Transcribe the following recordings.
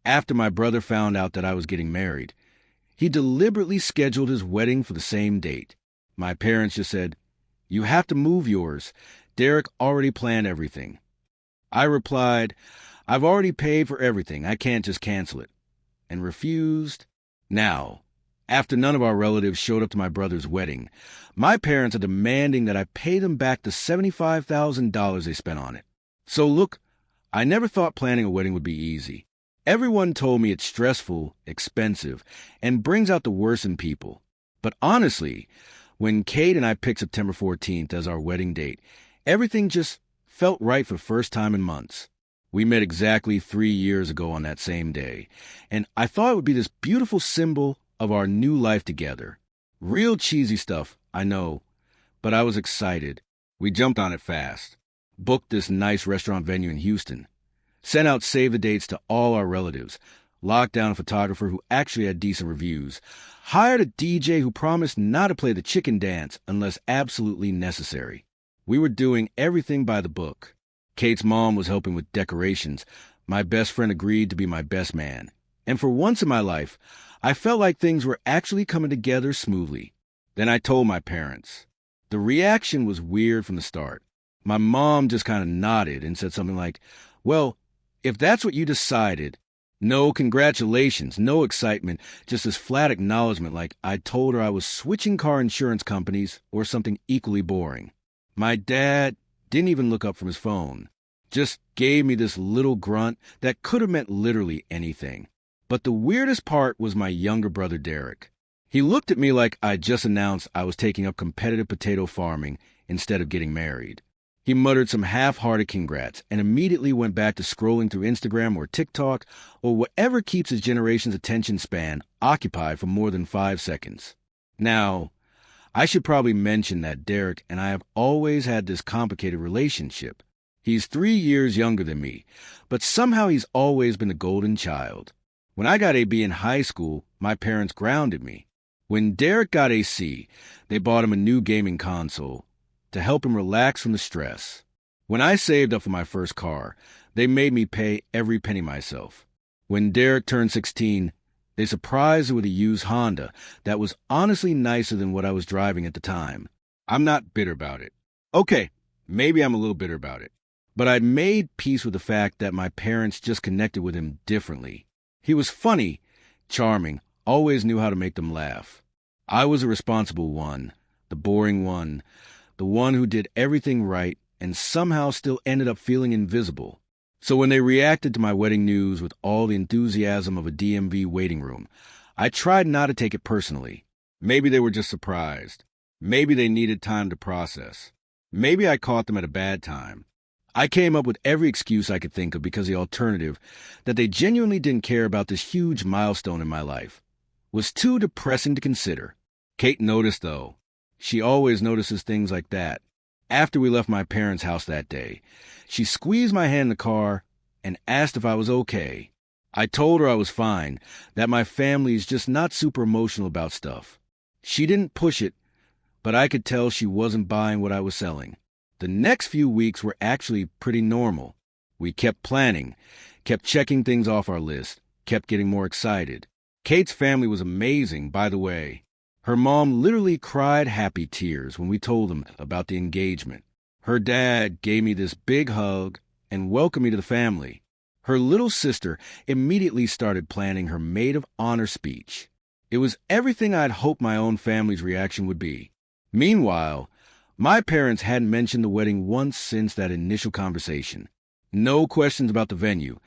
after my brother found out that I was getting married. He deliberately scheduled his wedding for the same date. My parents just said, "You have to move yours. Derek already planned everything." I replied, "I've already paid for everything. I can't just cancel it," and refused. Now, after none of our relatives showed up to my brother's wedding, my parents are demanding that I pay them back the $75,000 they spent on it. So look, I never thought planning a wedding would be easy. Everyone told me it's stressful, expensive, and brings out the worst in people. But honestly, when Kate and I picked September 14th as our wedding date, everything just felt right for the first time in months. We met exactly 3 years ago on that same day, and I thought it would be this beautiful symbol of our new life together. Real cheesy stuff, I know, but I was excited. We jumped on it fast, booked this nice restaurant venue in Houston, sent out save the dates to all our relatives, locked down a photographer who actually had decent reviews, hired a DJ who promised not to play the chicken dance unless absolutely necessary. We were doing everything by the book. Kate's mom was helping with decorations. My best friend agreed to be my best man. And for once in my life, I felt like things were actually coming together smoothly. Then I told my parents. The reaction was weird from the start. My mom just kind of nodded and said something like, "Well, if that's what you decided," no congratulations, no excitement, just this flat acknowledgement like I told her I was switching car insurance companies or something equally boring. My dad didn't even look up from his phone, just gave me this little grunt that could have meant literally anything. But the weirdest part was my younger brother, Derek. He looked at me like I just announced I was taking up competitive potato farming instead of getting married. He muttered some half-hearted congrats and immediately went back to scrolling through Instagram or TikTok or whatever keeps his generation's attention span occupied for more than 5 seconds. Now, I should probably mention that Derek and I have always had this complicated relationship. He's 3 years younger than me, but somehow he's always been the golden child. When I got a B in high school, my parents grounded me. When Derek got a C, they bought him a new gaming console to help him relax from the stress. When I saved up for my first car, they made me pay every penny myself. When Derek turned 16, they surprised him with a used Honda that was honestly nicer than what I was driving at the time. I'm not bitter about it. Okay, maybe I'm a little bitter about it. But I'd made peace with the fact that my parents just connected with him differently. He was funny, charming, always knew how to make them laugh. I was a responsible one, the boring one, the one who did everything right and somehow still ended up feeling invisible. So when they reacted to my wedding news with all the enthusiasm of a DMV waiting room, I tried not to take it personally. Maybe they were just surprised. Maybe they needed time to process. Maybe I caught them at a bad time. I came up with every excuse I could think of because the alternative, that they genuinely didn't care about this huge milestone in my life, was too depressing to consider. Kate noticed, though. She always notices things like that. After we left my parents' house that day, she squeezed my hand in the car and asked if I was okay. I told her I was fine, that my family is just not super emotional about stuff. She didn't push it, but I could tell she wasn't buying what I was selling. The next few weeks were actually pretty normal. We kept planning, kept checking things off our list, kept getting more excited. Kate's family was amazing, by the way. Her mom literally cried happy tears when we told them about the engagement. Her dad gave me this big hug and welcomed me to the family. Her little sister immediately started planning her maid of honor speech. It was everything I'd hoped my own family's reaction would be. Meanwhile, my parents hadn't mentioned the wedding once since that initial conversation. No questions about the venue.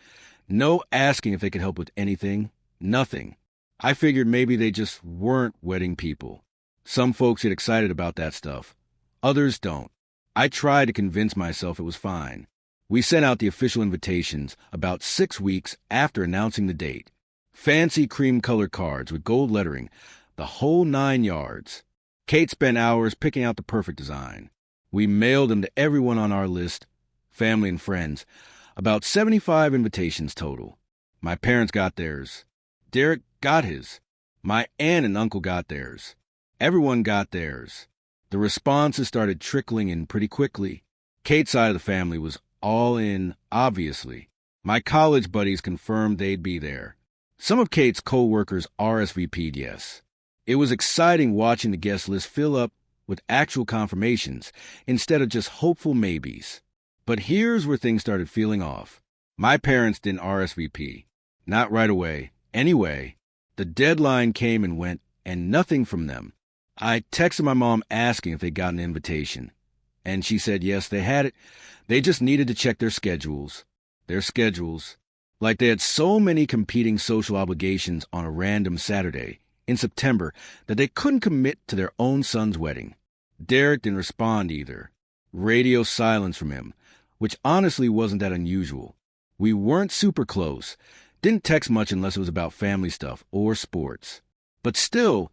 No asking if they could help with anything. Nothing. I figured maybe they just weren't wedding people. Some folks get excited about that stuff. Others don't. I tried to convince myself it was fine. We sent out the official invitations about 6 weeks after announcing the date. Fancy cream-colored cards with gold lettering, the whole 9 yards. Kate spent hours picking out the perfect design. We mailed them to everyone on our list, family and friends, about 75 invitations total. My parents got theirs. Derek got his. My aunt and uncle got theirs. Everyone got theirs. The responses started trickling in pretty quickly. Kate's side of the family was all in, obviously. My college buddies confirmed they'd be there. Some of Kate's co-workers RSVP'd yes. It was exciting watching the guest list fill up with actual confirmations instead of just hopeful maybes. But here's where things started feeling off. My parents didn't RSVP. Not right away. Anyway, the deadline came and went, and nothing from them. I texted my mom asking if they got an invitation. And she said yes, they had it. They just needed to check their schedules. Their schedules. Like they had so many competing social obligations on a random Saturday in September that they couldn't commit to their own son's wedding. Derek didn't respond either. Radio silence from him, which honestly wasn't that unusual. We weren't super close. Didn't text much unless it was about family stuff or sports. But still,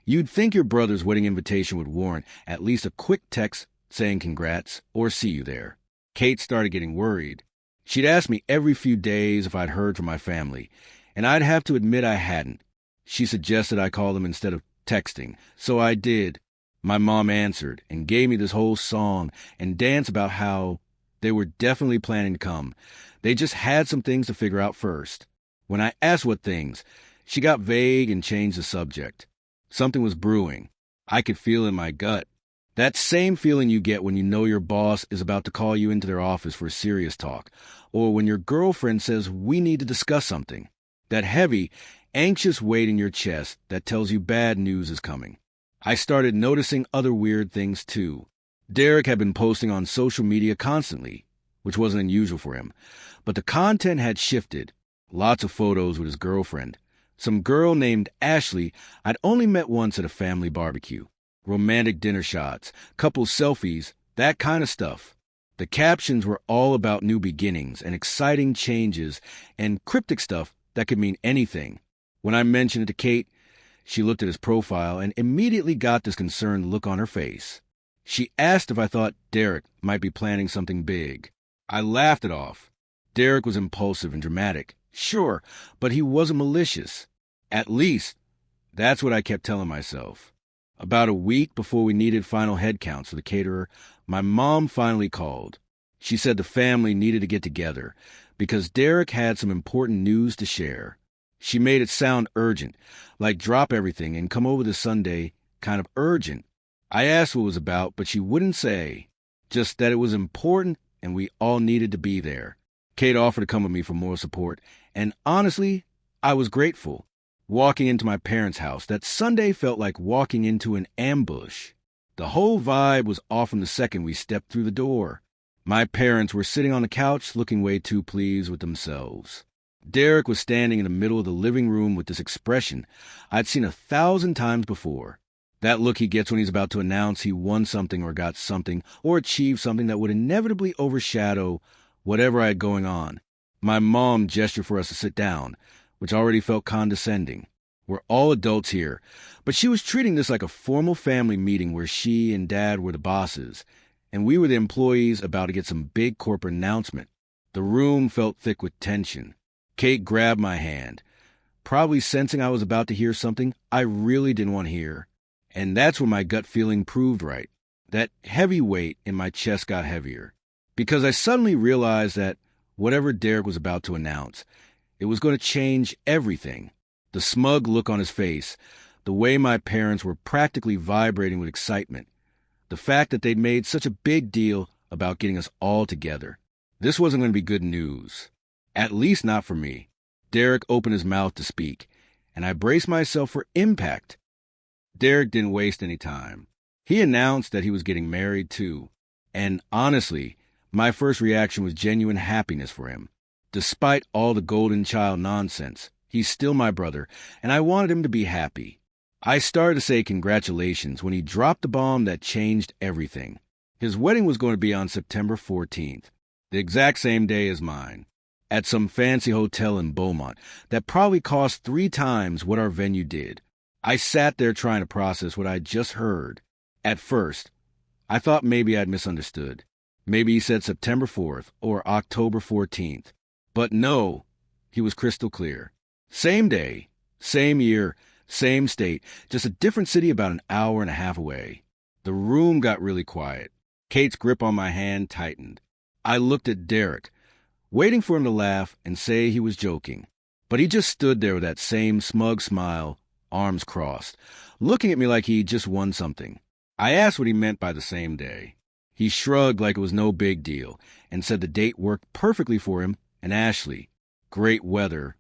you'd think your brother's wedding invitation would warrant at least a quick text saying congrats or see you there. Kate started getting worried. She'd ask me every few days if I'd heard from my family, and I'd have to admit I hadn't. She suggested I call them instead of texting, so I did. My mom answered and gave me this whole song and dance about how they were definitely planning to come. They just had some things to figure out first. When I asked what things, she got vague and changed the subject. Something was brewing. I could feel in my gut. That same feeling you get when you know your boss is about to call you into their office for a serious talk, or when your girlfriend says we need to discuss something. That heavy, anxious weight in your chest that tells you bad news is coming. I started noticing other weird things too. Derek had been posting on social media constantly, which wasn't unusual for him, but the content had shifted. Lots of photos with his girlfriend. Some girl named Ashley I'd only met once at a family barbecue. Romantic dinner shots, couple selfies, that kind of stuff. The captions were all about new beginnings and exciting changes and cryptic stuff that could mean anything. When I mentioned it to Kate, she looked at his profile and immediately got this concerned look on her face. She asked if I thought Derek might be planning something big. I laughed it off. Derek was impulsive and dramatic, sure, but he wasn't malicious. At least, that's what I kept telling myself. About a week before we needed final head counts for the caterer, my mom finally called. She said the family needed to get together because Derek had some important news to share. She made it sound urgent, like drop everything and come over this Sunday, kind of urgent. I asked what it was about, but she wouldn't say. Just that it was important and we all needed to be there. Kate offered to come with me for more support, and honestly, I was grateful. Walking into my parents' house, that Sunday felt like walking into an ambush. The whole vibe was off from the second we stepped through the door. My parents were sitting on the couch looking way too pleased with themselves. Derek was standing in the middle of the living room with this expression I'd seen 1,000 times before. That look he gets when he's about to announce he won something or got something or achieved something that would inevitably overshadow whatever I had going on. My mom gestured for us to sit down, which already felt condescending. We're all adults here, but she was treating this like a formal family meeting where she and Dad were the bosses, and we were the employees about to get some big corporate announcement. The room felt thick with tension. Kate grabbed my hand, probably sensing I was about to hear something I really didn't want to hear. And that's when my gut feeling proved right. That heavy weight in my chest got heavier, because I suddenly realized that whatever Derek was about to announce, it was going to change everything. The smug look on his face, the way my parents were practically vibrating with excitement, the fact that they'd made such a big deal about getting us all together. This wasn't going to be good news. At least not for me. Derek opened his mouth to speak, and I braced myself for impact. Derek didn't waste any time. He announced that he was getting married too. And honestly, my first reaction was genuine happiness for him. Despite all the golden child nonsense, he's still my brother, and I wanted him to be happy. I started to say congratulations when he dropped the bomb that changed everything. His wedding was going to be on September 14th, the exact same day as mine, at some fancy hotel in Beaumont that probably cost 3 times what our venue did. I sat there trying to process what I'd just heard. At first, I thought maybe I'd misunderstood. Maybe he said September 4th or October 14th. But no, he was crystal clear. Same day, same year, same state, just a different city about an hour and a half away. The room got really quiet. Kate's grip on my hand tightened. I looked at Derek, waiting for him to laugh and say he was joking. But he just stood there with that same smug smile, arms crossed, looking at me like he just won something. I asked what he meant by the same day. He shrugged like it was no big deal and said the date worked perfectly for him and Ashley. Great weather,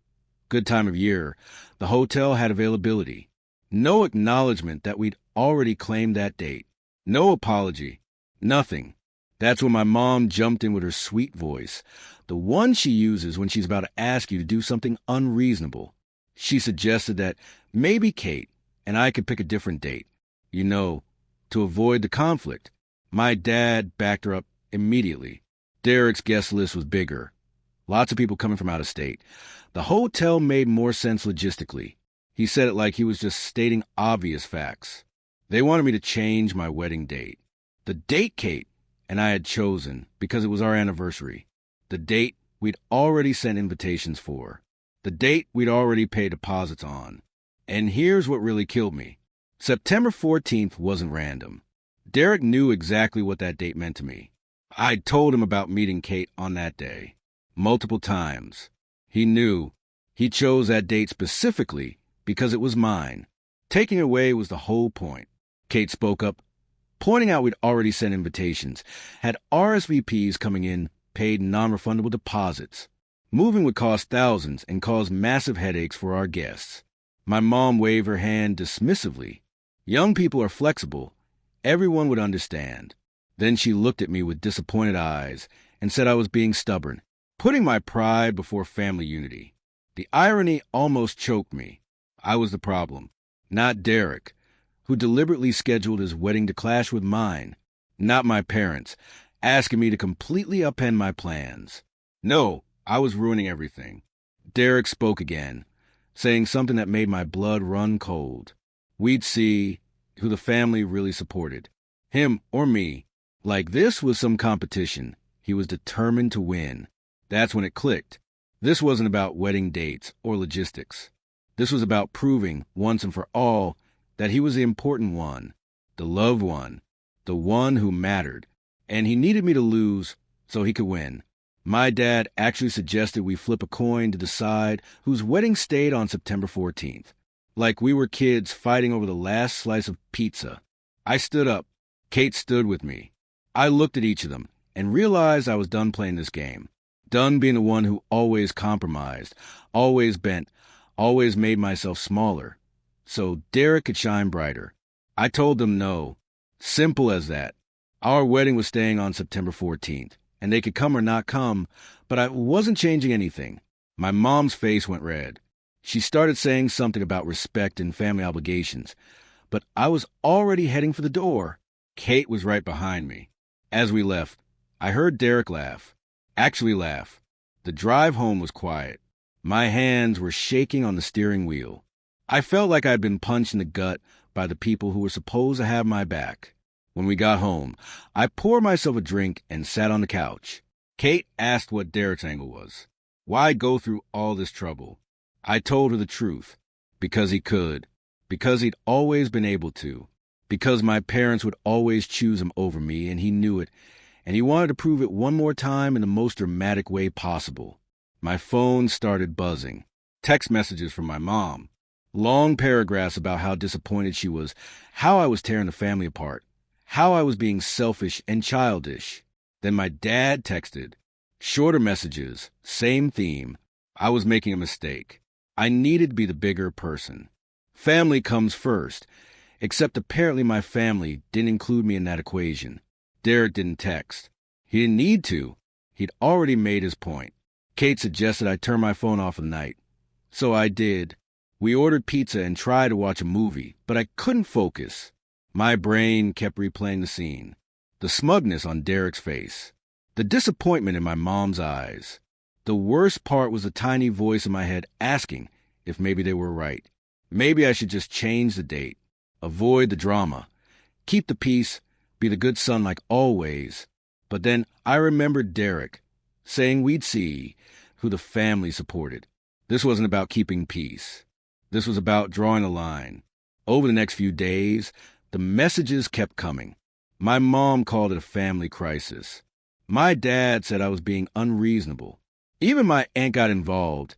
good time of year. The hotel had availability. No acknowledgement that we'd already claimed that date. No apology. Nothing. That's when my mom jumped in with her sweet voice, the one she uses when she's about to ask you to do something unreasonable. She suggested that maybe Kate and I could pick a different date, to avoid the conflict. My dad backed her up immediately. Derek's guest list was bigger. Lots of people coming from out of state. The hotel made more sense logistically. He said it like he was just stating obvious facts. They wanted me to change my wedding date. The date Kate and I had chosen because it was our anniversary. The date we'd already sent invitations for. The date we'd already paid deposits on. And here's what really killed me. September 14th wasn't random. Derek knew exactly what that date meant to me. I'd told him about meeting Kate on that day. Multiple times. He knew. He chose that date specifically because it was mine. Taking it away was the whole point. Kate spoke up, pointing out we'd already sent invitations, had RSVPs coming in, paid non-refundable deposits. Moving would cost thousands and cause massive headaches for our guests. My mom waved her hand dismissively. Young people are flexible. Everyone would understand. Then she looked at me with disappointed eyes and said I was being stubborn, putting my pride before family unity. The irony almost choked me. I was the problem, not Derek, who deliberately scheduled his wedding to clash with mine, not my parents, asking me to completely upend my plans. No, I was ruining everything. Derek spoke again, saying something that made my blood run cold. We'd see who the family really supported, him or me. Like this was some competition. He was determined to win. That's when it clicked. This wasn't about wedding dates or logistics. This was about proving, once and for all, that he was the important one, the loved one, the one who mattered. And he needed me to lose so he could win. My dad actually suggested we flip a coin to decide whose wedding stayed on September 14th. Like we were kids fighting over the last slice of pizza. I stood up. Kate stood with me. I looked at each of them and realized I was done playing this game. Done being the one who always compromised, always bent, always made myself smaller, so Derek could shine brighter. I told them no. Simple as that. Our wedding was staying on September 14th, and they could come or not come, but I wasn't changing anything. My mom's face went red. She started saying something about respect and family obligations, but I was already heading for the door. Kate was right behind me. As we left, I heard Derek laugh. Actually laugh. The drive home was quiet. My hands were shaking on the steering wheel. I felt like I'd been punched in the gut by the people who were supposed to have my back. When we got home, I poured myself a drink and sat on the couch. Kate asked what Derek's angle was. Why go through all this trouble? I told her the truth. Because he could. Because he'd always been able to. Because my parents would always choose him over me, and he knew it. And he wanted to prove it one more time in the most dramatic way possible. My phone started buzzing. Text messages from my mom. Long paragraphs about how disappointed she was, how I was tearing the family apart, how I was being selfish and childish. Then my dad texted. Shorter messages, same theme. I was making a mistake. I needed to be the bigger person. Family comes first, except apparently my family didn't include me in that equation. Derek didn't text. He didn't need to. He'd already made his point. Kate suggested I turn my phone off at night. So I did. We ordered pizza and tried to watch a movie, but I couldn't focus. My brain kept replaying the scene. The smugness on Derek's face. The disappointment in my mom's eyes. The worst part was the tiny voice in my head asking if maybe they were right. Maybe I should just change the date. Avoid the drama. Keep the peace. Be the good son like always. But then I remembered Derek saying we'd see who the family supported. This wasn't about keeping peace. This was about drawing a line. Over the next few days, the messages kept coming. My mom called it a family crisis. My dad said I was being unreasonable. Even my aunt got involved,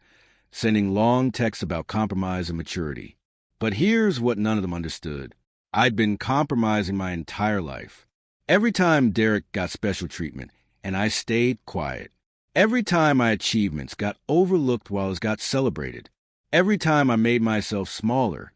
sending long texts about compromise and maturity. But here's what none of them understood. I'd been compromising my entire life. Every time Derek got special treatment, and I stayed quiet. Every time my achievements got overlooked while it got celebrated. Every time I made myself smaller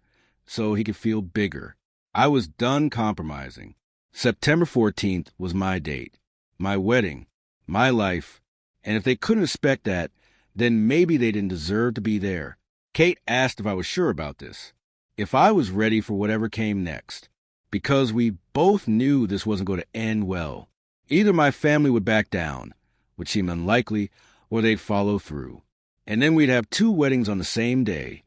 so he could feel bigger. I was done compromising. September 14th was my date, my wedding, my life, and if they couldn't respect that, then maybe they didn't deserve to be there. Kate asked if I was sure about this, if I was ready for whatever came next, because we both knew this wasn't going to end well. Either my family would back down, which seemed unlikely, or they'd follow through. And then we'd have 2 weddings on the same day,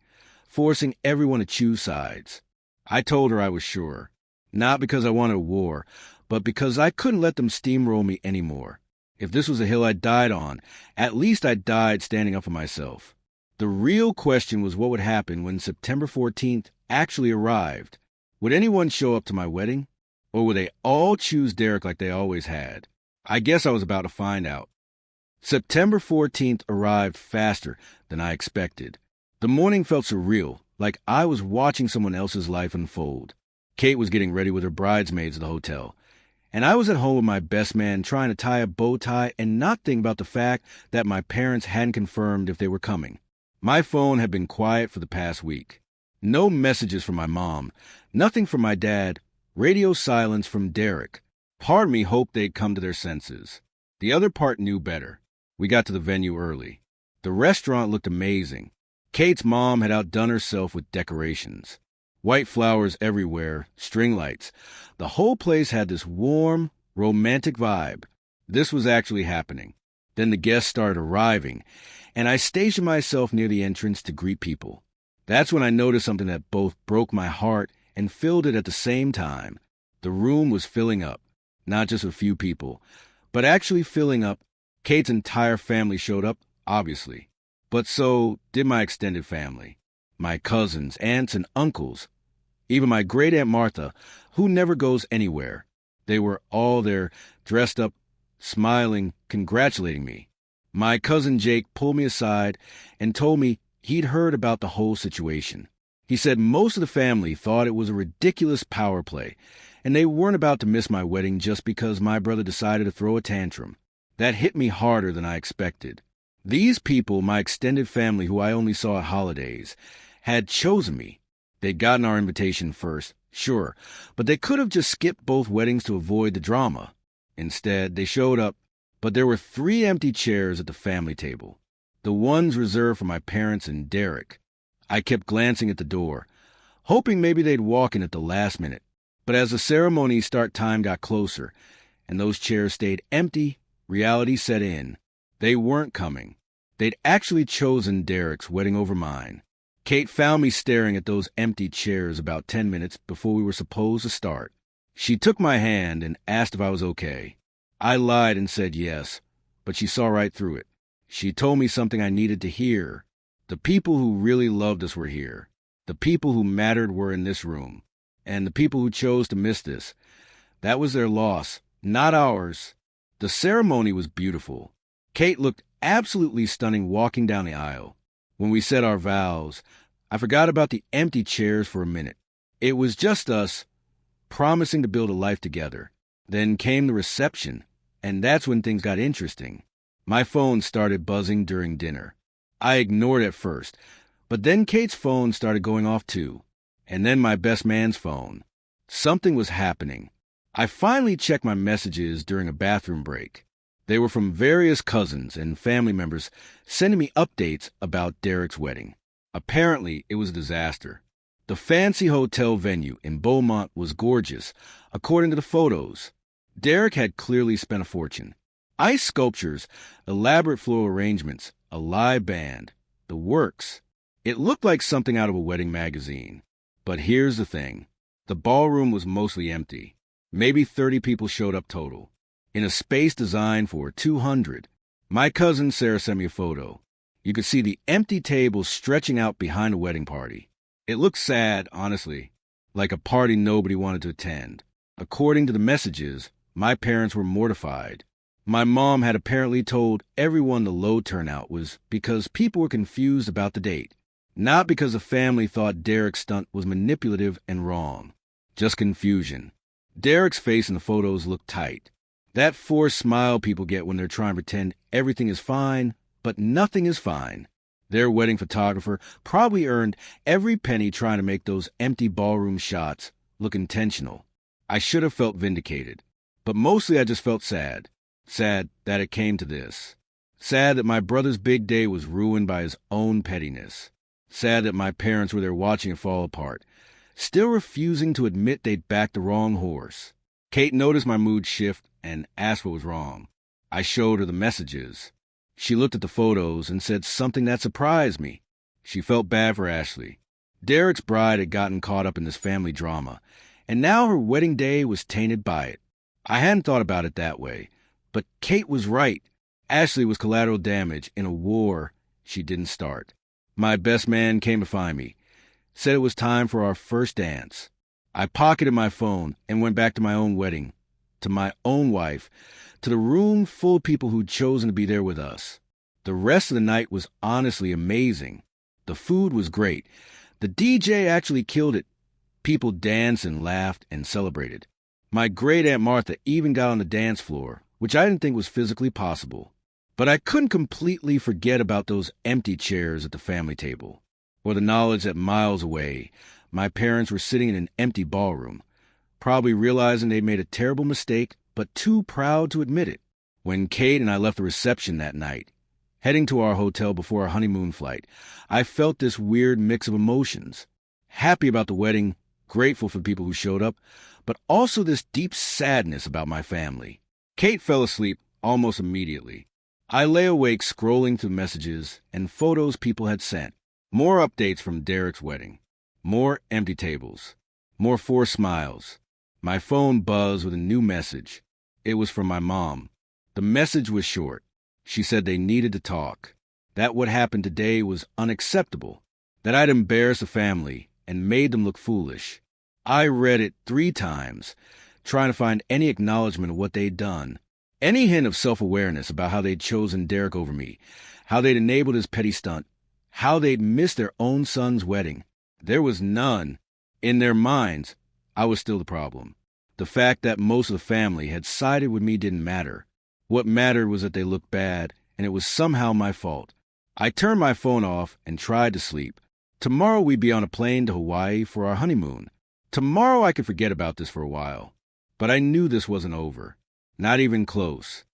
forcing everyone to choose sides. I told her I was sure, not because I wanted a war, but because I couldn't let them steamroll me anymore. If this was a hill I died on, at least I died standing up for myself. The real question was what would happen when September 14th actually arrived. Would anyone show up to my wedding? Or would they all choose Derek like they always had? I guess I was about to find out. September 14th arrived faster than I expected. The morning felt surreal, like I was watching someone else's life unfold. Kate was getting ready with her bridesmaids at the hotel, and I was at home with my best man trying to tie a bow tie and not think about the fact that my parents hadn't confirmed if they were coming. My phone had been quiet for the past week. No messages from my mom, nothing from my dad, radio silence from Derek. Part of me hoped they'd come to their senses. The other part knew better. We got to the venue early. The restaurant looked amazing. Kate's mom had outdone herself with decorations. White flowers everywhere, string lights. The whole place had this warm, romantic vibe. This was actually happening. Then the guests started arriving, and I stationed myself near the entrance to greet people. That's when I noticed something that both broke my heart and filled it at the same time. The room was filling up, not just a few people, but actually filling up. Kate's entire family showed up, obviously. But so did my extended family. My cousins, aunts, and uncles. Even my great-aunt Martha, who never goes anywhere. They were all there, dressed up, smiling, congratulating me. My cousin Jake pulled me aside and told me he'd heard about the whole situation. He said most of the family thought it was a ridiculous power play, and they weren't about to miss my wedding just because my brother decided to throw a tantrum. That hit me harder than I expected. These people, my extended family who I only saw at holidays, had chosen me. They'd gotten our invitation first, sure, but they could have just skipped both weddings to avoid the drama. Instead, they showed up, but there were 3 empty chairs at the family table, the ones reserved for my parents and Derek. I kept glancing at the door, hoping maybe they'd walk in at the last minute. But as the ceremony start time got closer, and those chairs stayed empty, reality set in. They weren't coming. They'd actually chosen Derek's wedding over mine. Kate found me staring at those empty chairs about 10 minutes before we were supposed to start. She took my hand and asked if I was okay. I lied and said yes, but she saw right through it. She told me something I needed to hear. The people who really loved us were here. The people who mattered were in this room. And the people who chose to miss this, that was their loss, not ours. The ceremony was beautiful. Kate looked absolutely stunning walking down the aisle. When we said our vows, I forgot about the empty chairs for a minute. It was just us, promising to build a life together. Then came the reception, and that's when things got interesting. My phone started buzzing during dinner. I ignored it at first, but then Kate's phone started going off too, and then my best man's phone. Something was happening. I finally checked my messages during a bathroom break. They were from various cousins and family members sending me updates about Derek's wedding. Apparently, it was a disaster. The fancy hotel venue in Beaumont was gorgeous, according to the photos. Derek had clearly spent a fortune. Ice sculptures, elaborate floral arrangements, a live band, the works. It looked like something out of a wedding magazine. But here's the thing. The ballroom was mostly empty. Maybe 30 people showed up total, in a space designed for 200. My cousin Sarah sent me a photo. You could see the empty tables stretching out behind a wedding party. It looked sad, honestly, like a party nobody wanted to attend. According to the messages, my parents were mortified. My mom had apparently told everyone the low turnout was because people were confused about the date, not because the family thought Derek's stunt was manipulative and wrong. Just confusion. Derek's face in the photos looked tight. That forced smile people get when they're trying to pretend everything is fine, but nothing is fine. Their wedding photographer probably earned every penny trying to make those empty ballroom shots look intentional. I should have felt vindicated, but mostly I just felt sad. Sad that it came to this. Sad that my brother's big day was ruined by his own pettiness. Sad that my parents were there watching it fall apart, still refusing to admit they'd backed the wrong horse. Kate noticed my mood shift and asked what was wrong. I showed her the messages. She looked at the photos and said something that surprised me. She felt bad for Ashley. Derek's bride had gotten caught up in this family drama, and now her wedding day was tainted by it. I hadn't thought about it that way, but Kate was right. Ashley was collateral damage in a war she didn't start. My best man came to find me, said it was time for our first dance. I pocketed my phone and went back to my own wedding, to my own wife, to the room full of people who'd chosen to be there with us. The rest of the night was honestly amazing. The food was great. The DJ actually killed it. People danced and laughed and celebrated. My great Aunt Martha even got on the dance floor, which I didn't think was physically possible. But I couldn't completely forget about those empty chairs at the family table, or the knowledge that miles away, my parents were sitting in an empty ballroom, probably realizing they made a terrible mistake, but too proud to admit it. When Kate and I left the reception that night, heading to our hotel before our honeymoon flight, I felt this weird mix of emotions. Happy about the wedding, grateful for the people who showed up, but also this deep sadness about my family. Kate fell asleep almost immediately. I lay awake scrolling through messages and photos people had sent. More updates from Derek's wedding. More empty tables. More forced smiles. My phone buzzed with a new message. It was from my mom. The message was short. She said they needed to talk. That what happened today was unacceptable. That I'd embarrassed the family and made them look foolish. I read it 3 times, trying to find any acknowledgement of what they'd done. Any hint of self-awareness about how they'd chosen Derek over me, how they'd enabled his petty stunt, how they'd missed their own son's wedding. There was none. In their minds, I was still the problem. The fact that most of the family had sided with me didn't matter. What mattered was that they looked bad, and it was somehow my fault. I turned my phone off and tried to sleep. Tomorrow we'd be on a plane to Hawaii for our honeymoon. Tomorrow I could forget about this for a while. But I knew this wasn't over. Not even close.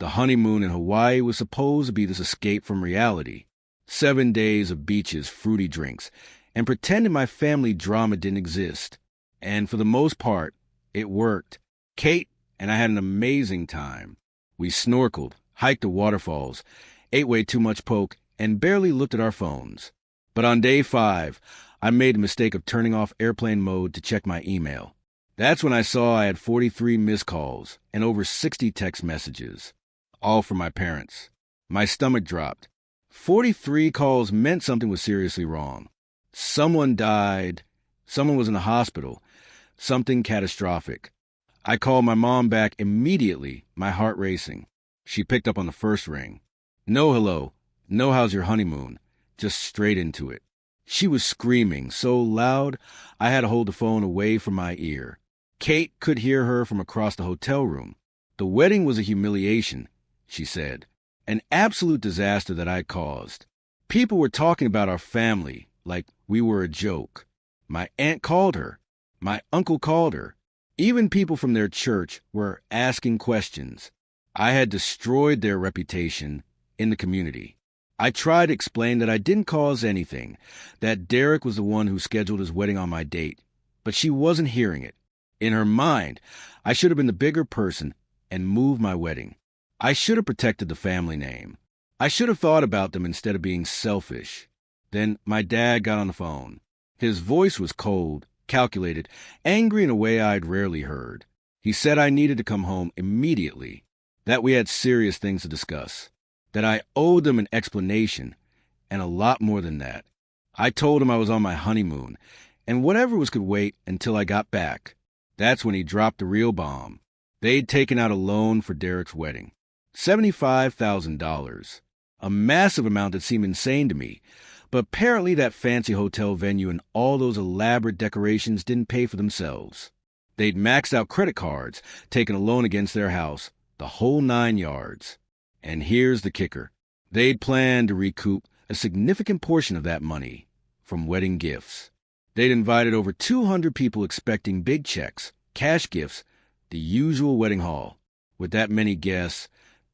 The honeymoon in Hawaii was supposed to be this escape from reality. 7 days of beaches, fruity drinks, and pretending my family drama didn't exist. And for the most part, it worked. Kate and I had an amazing time. We snorkeled, hiked the waterfalls, ate way too much poke, and barely looked at our phones. But on day 5, I made the mistake of turning off airplane mode to check my email. That's when I saw I had 43 missed calls and over 60 text messages, all from my parents. My stomach dropped. 43 calls meant something was seriously wrong. Someone died. Someone was in the hospital. Something catastrophic. I called my mom back immediately, my heart racing. She picked up on the first ring. No hello. No how's your honeymoon. Just straight into it. She was screaming so loud I had to hold the phone away from my ear. Kate could hear her from across the hotel room. The wedding was a humiliation, she said. An absolute disaster that I caused. People were talking about our family like we were a joke. My aunt called her. My uncle called her. Even people from their church were asking questions. I had destroyed their reputation in the community. I tried to explain that I didn't cause anything, that Derek was the one who scheduled his wedding on my date, but she wasn't hearing it. In her mind, I should have been the bigger person and moved my wedding. I should have protected the family name. I should have thought about them instead of being selfish. Then my dad got on the phone. His voice was cold, calculated, angry in a way I'd rarely heard. He said I needed to come home immediately, that we had serious things to discuss, that I owed them an explanation, and a lot more than that. I told him I was on my honeymoon, and whatever was could wait until I got back. That's when he dropped the real bomb. They'd taken out a loan for Derek's wedding. $75,000. A massive amount that seemed insane to me. But apparently that fancy hotel venue and all those elaborate decorations didn't pay for themselves. They'd maxed out credit cards, taken a loan against their house, the whole 9 yards. And here's the kicker. They'd planned to recoup a significant portion of that money from wedding gifts. They'd invited over 200 people expecting big checks, cash gifts, the usual wedding hall. With that many guests,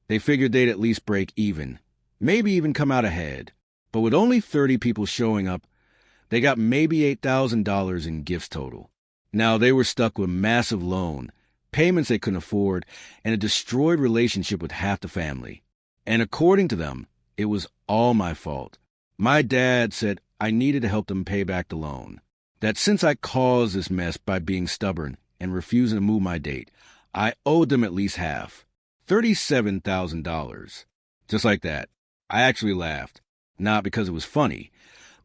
they figured they'd at least break even, maybe even come out ahead. But with only 30 people showing up, they got maybe $8,000 in gifts total. Now they were stuck with a massive loan, payments they couldn't afford, and a destroyed relationship with half the family. And according to them, it was all my fault. My dad said I needed to help them pay back the loan. That since I caused this mess by being stubborn and refusing to move my date, I owed them at least half. $37,000. Just like that. I actually laughed. Not because it was funny,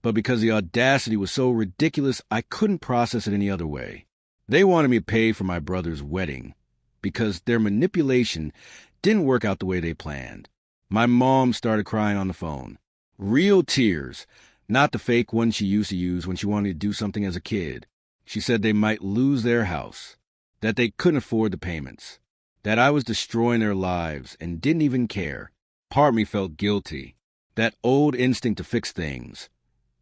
but because the audacity was so ridiculous I couldn't process it any other way. They wanted me to pay for my brother's wedding because their manipulation didn't work out the way they planned. My mom started crying on the phone. Real tears, not the fake ones she used to use when she wanted to do something as a kid. She said they might lose their house, that they couldn't afford the payments, that I was destroying their lives and didn't even care. Part of me felt guilty. That old instinct to fix things,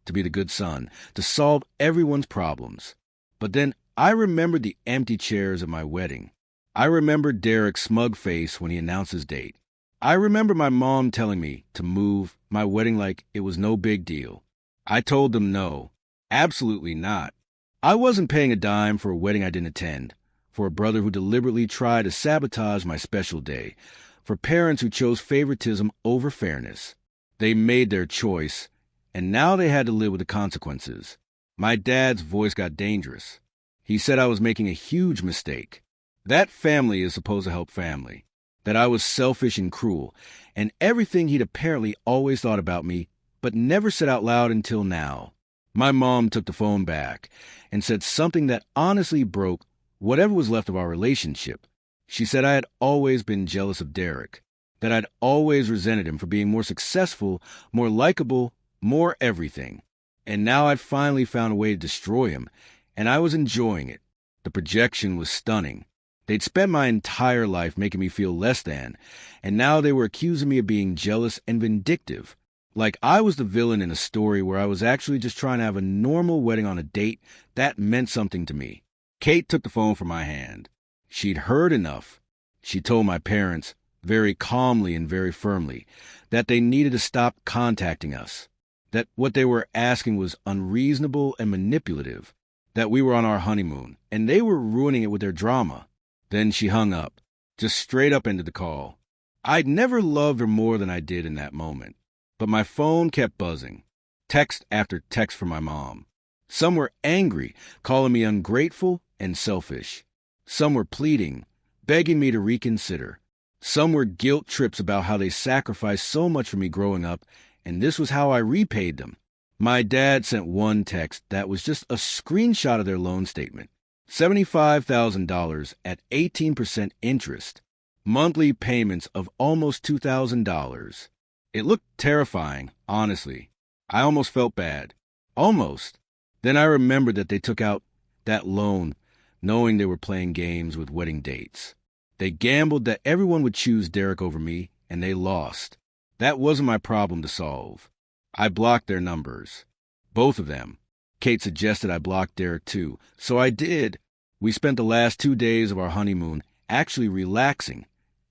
to be the good son, to solve everyone's problems. But then I remembered the empty chairs at my wedding. I remembered Derek's smug face when he announced his date. I remember my mom telling me to move my wedding like it was no big deal. I told them no, absolutely not. I wasn't paying a dime for a wedding I didn't attend, for a brother who deliberately tried to sabotage my special day, for parents who chose favoritism over fairness. They made their choice, and now they had to live with the consequences. My dad's voice got dangerous. He said I was making a huge mistake. That family is supposed to help family. That I was selfish and cruel, and everything he'd apparently always thought about me, but never said out loud until now. My mom took the phone back and said something that honestly broke whatever was left of our relationship. She said I had always been jealous of Derek, that I'd always resented him for being more successful, more likable, more everything. And now I'd finally found a way to destroy him, and I was enjoying it. The projection was stunning. They'd spent my entire life making me feel less than, and now they were accusing me of being jealous and vindictive, like I was the villain in a story where I was actually just trying to have a normal wedding on a date that meant something to me. Kate took the phone from my hand. She'd heard enough. She told my parents, very calmly and very firmly, that they needed to stop contacting us, that what they were asking was unreasonable and manipulative, that we were on our honeymoon, and they were ruining it with their drama. Then she hung up, just straight up ended the call. I'd never loved her more than I did in that moment, but my phone kept buzzing, text after text from my mom. Some were angry, calling me ungrateful and selfish. Some were pleading, begging me to reconsider. Some were guilt trips about how they sacrificed so much for me growing up, and this was how I repaid them. My dad sent one text that was just a screenshot of their loan statement. $75,000 at 18% interest. Monthly payments of almost $2,000. It looked terrifying, honestly. I almost felt bad. Almost. Then I remembered that they took out that loan knowing they were playing games with wedding dates. They gambled that everyone would choose Derek over me, and they lost. That wasn't my problem to solve. I blocked their numbers. Both of them. Kate suggested I block Derek too, so I did. We spent the last 2 days of our honeymoon actually relaxing,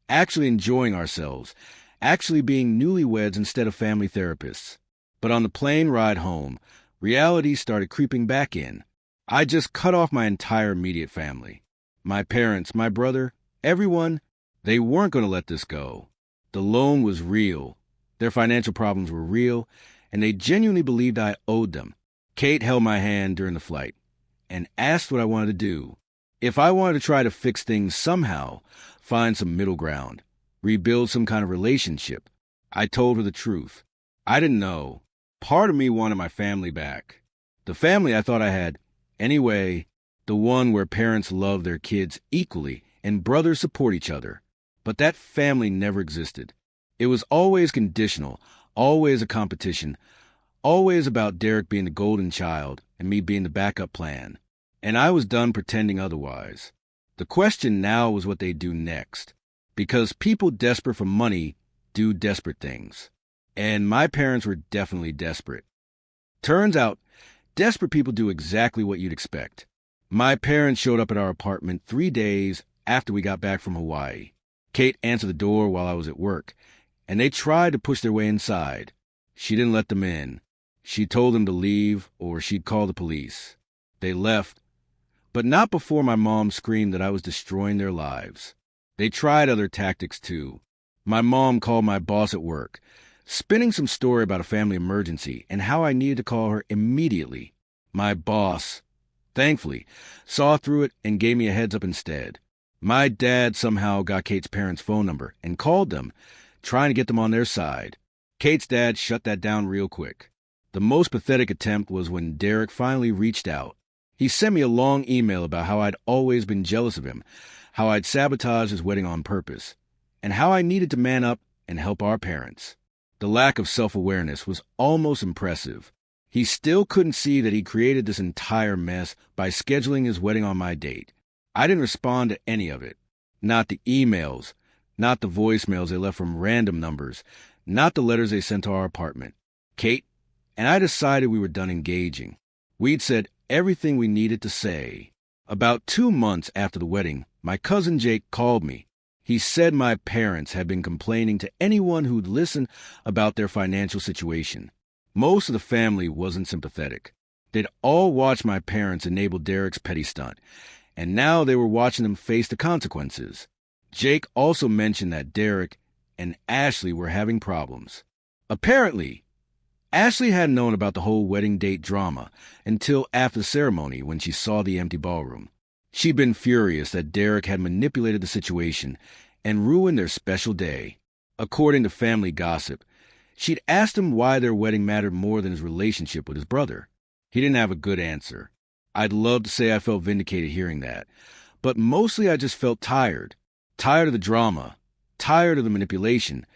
actually enjoying ourselves, actually being newlyweds instead of family therapists. But on the plane ride home, reality started creeping back in. I just cut off my entire immediate family. My parents, my brother, everyone, they weren't going to let this go. The loan was real. Their financial problems were real, and they genuinely believed I owed them. Kate held my hand during the flight and asked what I wanted to do. If I wanted to try to fix things somehow, find some middle ground, rebuild some kind of relationship. I told her the truth. I didn't know. Part of me wanted my family back. The family I thought I had. Anyway, the one where parents love their kids equally and brothers support each other. But that family never existed. It was always conditional, always a competition, always about Derek being the golden child and me being the backup plan. And I was done pretending otherwise. The question now was what they'd do next. Because people desperate for money do desperate things. And my parents were definitely desperate. Turns out, desperate people do exactly what you'd expect. My parents showed up at our apartment 3 days after we got back from Hawaii. Kate answered the door while I was at work, and they tried to push their way inside. She didn't let them in. She told them to leave or she'd call the police. They left, but not before my mom screamed that I was destroying their lives. They tried other tactics too. My mom called my boss at work, spinning some story about a family emergency and how I needed to call her immediately. My boss, thankfully, saw through it and gave me a heads up instead. My dad somehow got Kate's parents' phone number and called them, trying to get them on their side. Kate's dad shut that down real quick. The most pathetic attempt was when Derek finally reached out. He sent me a long email about how I'd always been jealous of him, how I'd sabotaged his wedding on purpose, and how I needed to man up and help our parents. The lack of self-awareness was almost impressive. He still couldn't see that he created this entire mess by scheduling his wedding on my date. I didn't respond to any of it. Not the emails, not the voicemails they left from random numbers, not the letters they sent to our apartment. Kate and I decided we were done engaging. We'd said everything we needed to say. About 2 months after the wedding, my cousin Jake called me. He said my parents had been complaining to anyone who'd listen about their financial situation. Most of the family wasn't sympathetic. They'd all watched my parents enable Derek's petty stunt, and now they were watching them face the consequences. Jake also mentioned that Derek and Ashley were having problems. Apparently, Ashley hadn't known about the whole wedding date drama until after the ceremony when she saw the empty ballroom. She'd been furious that Derek had manipulated the situation and ruined their special day. According to family gossip, she'd asked him why their wedding mattered more than his relationship with his brother. He didn't have a good answer. I'd love to say I felt vindicated hearing that, but mostly I just felt tired. Tired of the drama, tired of the manipulation,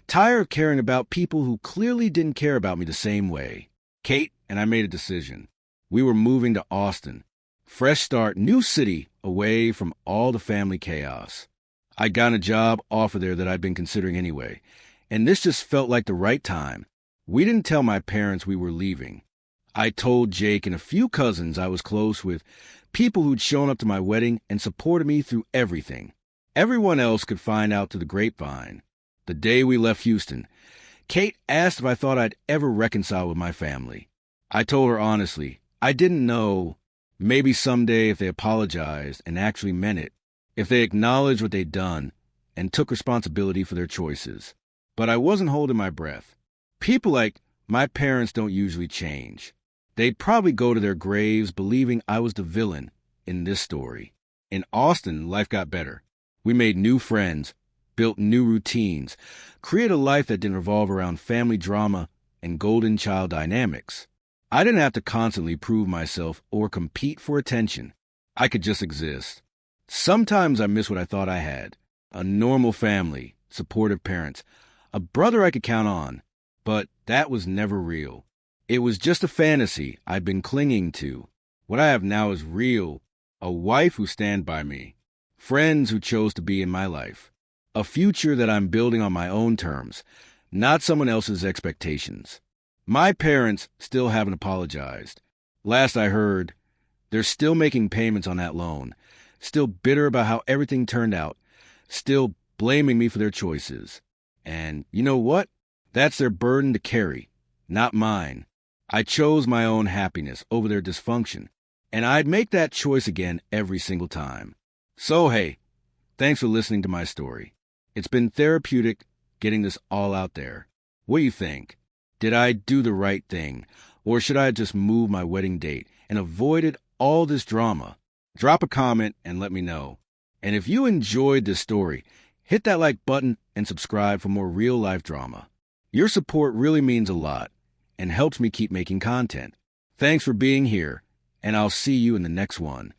tired of caring about people who clearly didn't care about me the same way. Kate and I made a decision. We were moving to Austin. Fresh start, new city, away from all the family chaos. I'd gotten a job offer there that I'd been considering anyway, and this just felt like the right time. We didn't tell my parents we were leaving. I told Jake and a few cousins I was close with, people who'd shown up to my wedding and supported me through everything. Everyone else could find out through the grapevine. The day we left Houston, Kate asked if I thought I'd ever reconcile with my family. I told her honestly, I didn't know. Maybe someday if they apologized and actually meant it, if they acknowledged what they'd done and took responsibility for their choices. But I wasn't holding my breath. People like my parents don't usually change. They'd probably go to their graves believing I was the villain in this story. In Austin, life got better. We made new friends, built new routines, created a life that didn't revolve around family drama and golden child dynamics. I didn't have to constantly prove myself or compete for attention. I could just exist. Sometimes I miss what I thought I had. A normal family, supportive parents, a brother I could count on. But that was never real. It was just a fantasy I'd been clinging to. What I have now is real. A wife who stand by me. Friends who chose to be in my life. A future that I'm building on my own terms, not someone else's expectations. My parents still haven't apologized. Last I heard, they're still making payments on that loan, still bitter about how everything turned out, still blaming me for their choices. And you know what? That's their burden to carry, not mine. I chose my own happiness over their dysfunction, and I'd make that choice again every single time. So hey, thanks for listening to my story. It's been therapeutic getting this all out there. What do you think? Did I do the right thing, or should I just move my wedding date and avoided all this drama? Drop a comment and let me know. And if you enjoyed this story, hit that like button and subscribe for more real-life drama. Your support really means a lot and helps me keep making content. Thanks for being here, and I'll see you in the next one.